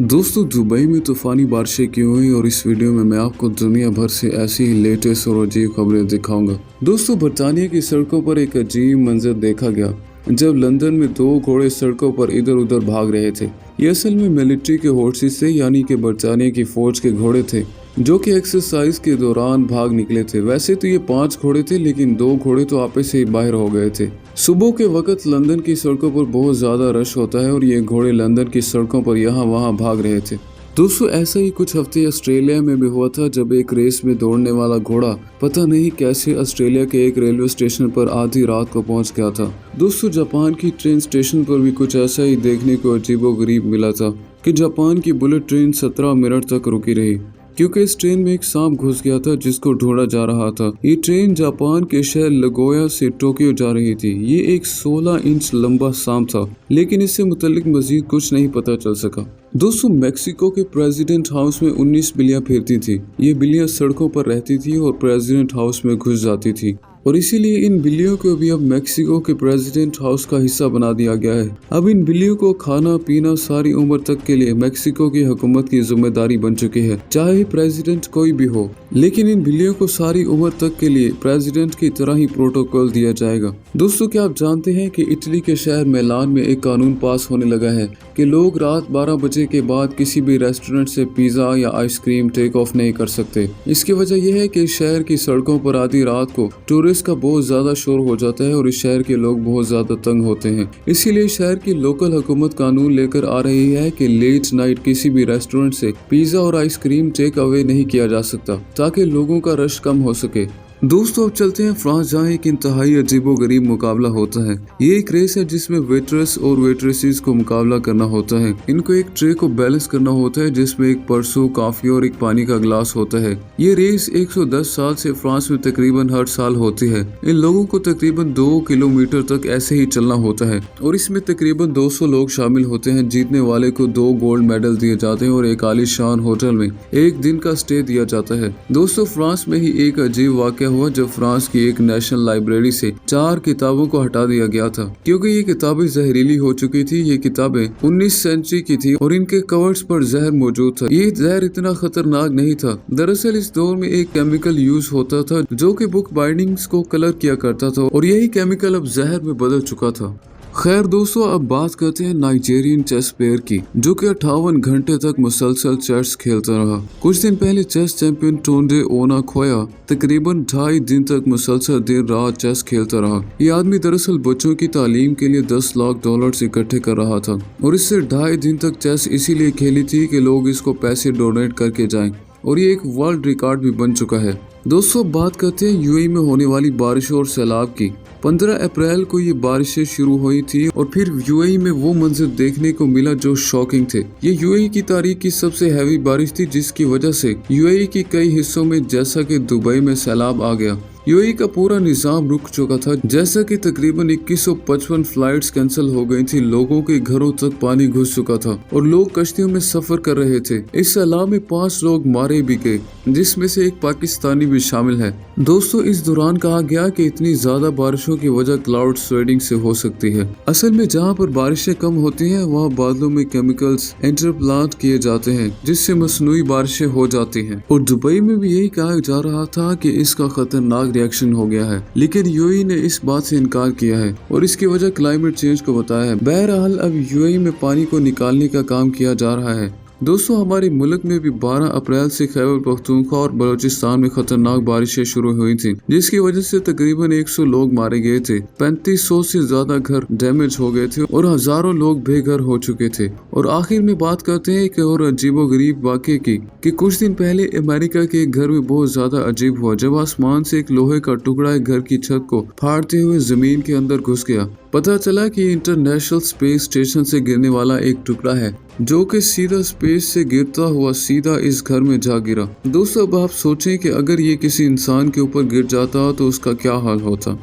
दोस्तों, दुबई में तूफानी बारिशें क्यों हुई और इस वीडियो में मैं आपको दुनिया भर से ऐसी ही लेटेस्ट और अजीब खबरें दिखाऊंगा। दोस्तों, बरतानिया की सड़कों पर एक अजीब मंजर देखा गया जब लंदन में दो घोड़े सड़कों पर इधर उधर भाग रहे थे। ये असल में मिलिट्री के हॉर्सेस थे, यानी कि बरतानिया की फौज के घोड़े थे जो कि एक्सरसाइज के दौरान भाग निकले थे। वैसे तो ये 5 घोड़े थे, लेकिन 2 घोड़े तो आपस से बाहर हो गए थे। सुबह के वक्त लंदन की सड़कों पर बहुत ज्यादा रश होता है और ये घोड़े लंदन की सड़कों पर यहाँ वहाँ भाग रहे थे। दोस्तों, ऐसा ही कुछ हफ्ते ऑस्ट्रेलिया में भी हुआ था जब एक रेस में दौड़ने वाला घोड़ा पता नहीं कैसे ऑस्ट्रेलिया के एक रेलवे स्टेशन पर आधी रात को पहुंच गया था। दोस्तों, जापान की ट्रेन स्टेशन पर भी कुछ ऐसा ही देखने को अजीबोगरीब मिला था कि जापान की बुलेट ट्रेन 17 मिनट तक रुकी रही क्योंकि इस ट्रेन में एक सांप घुस गया था जिसको ढूंढा जा रहा था। ये ट्रेन जापान के शहर लगोया से टोक्यो जा रही थी। ये एक 16 इंच लंबा सांप था, लेकिन इससे मुतल्लिक मजीद कुछ नहीं पता चल सका। दोस्तों, मेक्सिको के प्रेसिडेंट हाउस में 19 बिल्लियां फिरती थी। ये बिल्लियां सड़कों पर रहती थी और प्रेसिडेंट हाउस में घुस जाती थी और इसीलिए इन बिल्लियों को भी अब मेक्सिको के प्रेसिडेंट हाउस का हिस्सा बना दिया गया है। अब इन बिल्लियों को खाना पीना सारी उम्र तक के लिए मेक्सिको की हुकूमत की जिम्मेदारी बन चुकी है, चाहे प्रेसिडेंट कोई भी हो। लेकिन इन बिल्लियों को सारी उम्र तक के लिए प्रेसिडेंट की तरह ही प्रोटोकॉल दिया जाएगा। दोस्तों, क्या आप जानते हैं कि इटली के शहर मिलान में एक कानून पास होने लगा है कि लोग रात 12 बजे के बाद किसी भी रेस्टोरेंट से पिज्जा या आइसक्रीम टेक ऑफ नहीं कर सकते। इसकी वजह यह है कि शहर की सड़कों पर आधी रात को टूरिस्ट का बहुत ज्यादा शोर हो जाता है और इस शहर के लोग बहुत ज्यादा तंग होते हैं। इसीलिए शहर की लोकल हुकूमत कानून लेकर आ रही है कि लेट नाइट किसी भी रेस्टोरेंट से पिज्जा और आइसक्रीम टेक अवे नहीं किया जा सकता ताकि लोगों का रश कम हो सके। दोस्तों, अब चलते हैं फ्रांस, जहाँ एक इंतहाई अजीबोगरीब मुकाबला होता है। ये एक रेस है जिसमें वेटरेस और वेट्रेसेस को मुकाबला करना होता है। इनको एक ट्रे को बैलेंस करना होता है जिसमें एक परसू, कॉफी और एक पानी का ग्लास होता है। ये रेस 110 साल से फ्रांस में तकरीबन हर साल होती है। इन लोगों को तकरीबन 2 किलोमीटर तक ऐसे ही चलना होता है और इसमें तकरीबन 200 लोग शामिल होते हैं। जीतने वाले को 2 गोल्ड मेडल दिए जाते हैं और एक आलीशान होटल में एक दिन का स्टे दिया जाता है। दोस्तों, फ्रांस में ही एक अजीब वाकया हुआ जब फ्रांस की एक नेशनल लाइब्रेरी से 4 किताबों को हटा दिया गया था क्योंकि ये किताबें जहरीली हो चुकी थी। ये किताबें 19 सेंचुरी की थी और इनके कवर्स पर जहर मौजूद था। ये जहर इतना खतरनाक नहीं था। दरअसल इस दौर में एक केमिकल यूज होता था जो कि बुक बाइंडिंग्स को कलर किया करता था और यही केमिकल अब जहर में बदल चुका था। खैर दोस्तों, अब बात करते हैं नाइजीरियन चेस प्लेयर की जो कि 58 घंटे तक मुसलसल चेस खेलता रहा। कुछ दिन पहले चेस चैंपियन टोंडे ओनाकोया तकरीबन 2.5 दिन तक मुसलसल देर रात चेस खेलता रहा। ये आदमी दरअसल बच्चों की तालीम के लिए $10 लाख इकट्ठे कर रहा था और इससे 2.5 दिन तक चेस इसीलिए खेली थी कि लोग इसको पैसे डोनेट करके जाएं और ये एक वर्ल्ड रिकॉर्ड भी बन चुका है। दोस्तों, बात करते हैं यूएई में होने वाली बारिशों और सैलाब की। 15 अप्रैल को ये बारिशें शुरू हुई थी और फिर यूएई में वो मंजर देखने को मिला जो शॉकिंग थे। ये यूएई की तारीख की सबसे हैवी बारिश थी जिसकी वजह से यूएई के कई हिस्सों में जैसा कि दुबई में सैलाब आ गया। यूएई का पूरा निजाम रुक चुका था, जैसा कि तकरीबन 2155 फ्लाइट्स कैंसिल हो गई थी। लोगों के घरों तक पानी घुस चुका था और लोग कश्तियों में सफर कर रहे थे। इस सैलाब में 5 लोग मारे भी गए, जिसमें से एक पाकिस्तानी भी शामिल है। दोस्तों, इस दौरान कहा गया कि इतनी ज्यादा बारिशों की वजह क्लाउड स्वेडिंग से हो सकती है। असल में जहाँ पर बारिशें कम होती हैं वहाँ बादलों में केमिकल्स इंटरप्लांट किए जाते हैं जिससे मसनूई बारिशें हो जाती हैं और दुबई में भी यही कहा जा रहा था कि इसका खतरनाक रिएक्शन हो गया है, लेकिन यूएई ने इस बात से इनकार किया है और इसकी वजह क्लाइमेट चेंज को बताया है। बहरहाल, अब यूएई में पानी को निकालने का काम किया जा रहा है। दोस्तों, हमारे मुल्क में भी 12 अप्रैल से खैबर पख्तूनख्वा और बलोचिस्तान में खतरनाक बारिशें शुरू हुई थी जिसकी वजह से तकरीबन 100 लोग मारे गए थे। 3500 से ज्यादा घर डैमेज हो गए थे और हजारों लोग बेघर हो चुके थे। और आखिर में बात करते हैं एक और अजीबोगरीब वाक़े की कि कुछ दिन पहले अमेरिका के एक घर में बहुत ज्यादा अजीब हुआ जब आसमान से एक लोहे का टुकड़ा एक घर की छत को फाड़ते हुए जमीन के अंदर घुस गया। पता चला कि इंटरनेशनल स्पेस स्टेशन से गिरने वाला एक टुकड़ा है जो कि सीधा स्पेस से गिरता हुआ सीधा इस घर में जा गिरा। दोस्तों, अब आप सोचें कि अगर ये किसी इंसान के ऊपर गिर जाता तो उसका क्या हाल होता।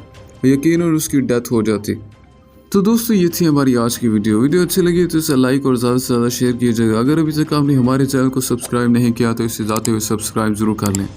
यकीनन उसकी डेथ हो जाती। तो दोस्तों, ये थी हमारी आज की वीडियो अच्छी लगी तो इसे लाइक और ज़्यादा से ज़्यादा शेयर कीजिएगा। अगर अभी तक आपने हमारे चैनल को सब्सक्राइब नहीं किया तो इसे जाते हुए सब्सक्राइब जरूर कर लें।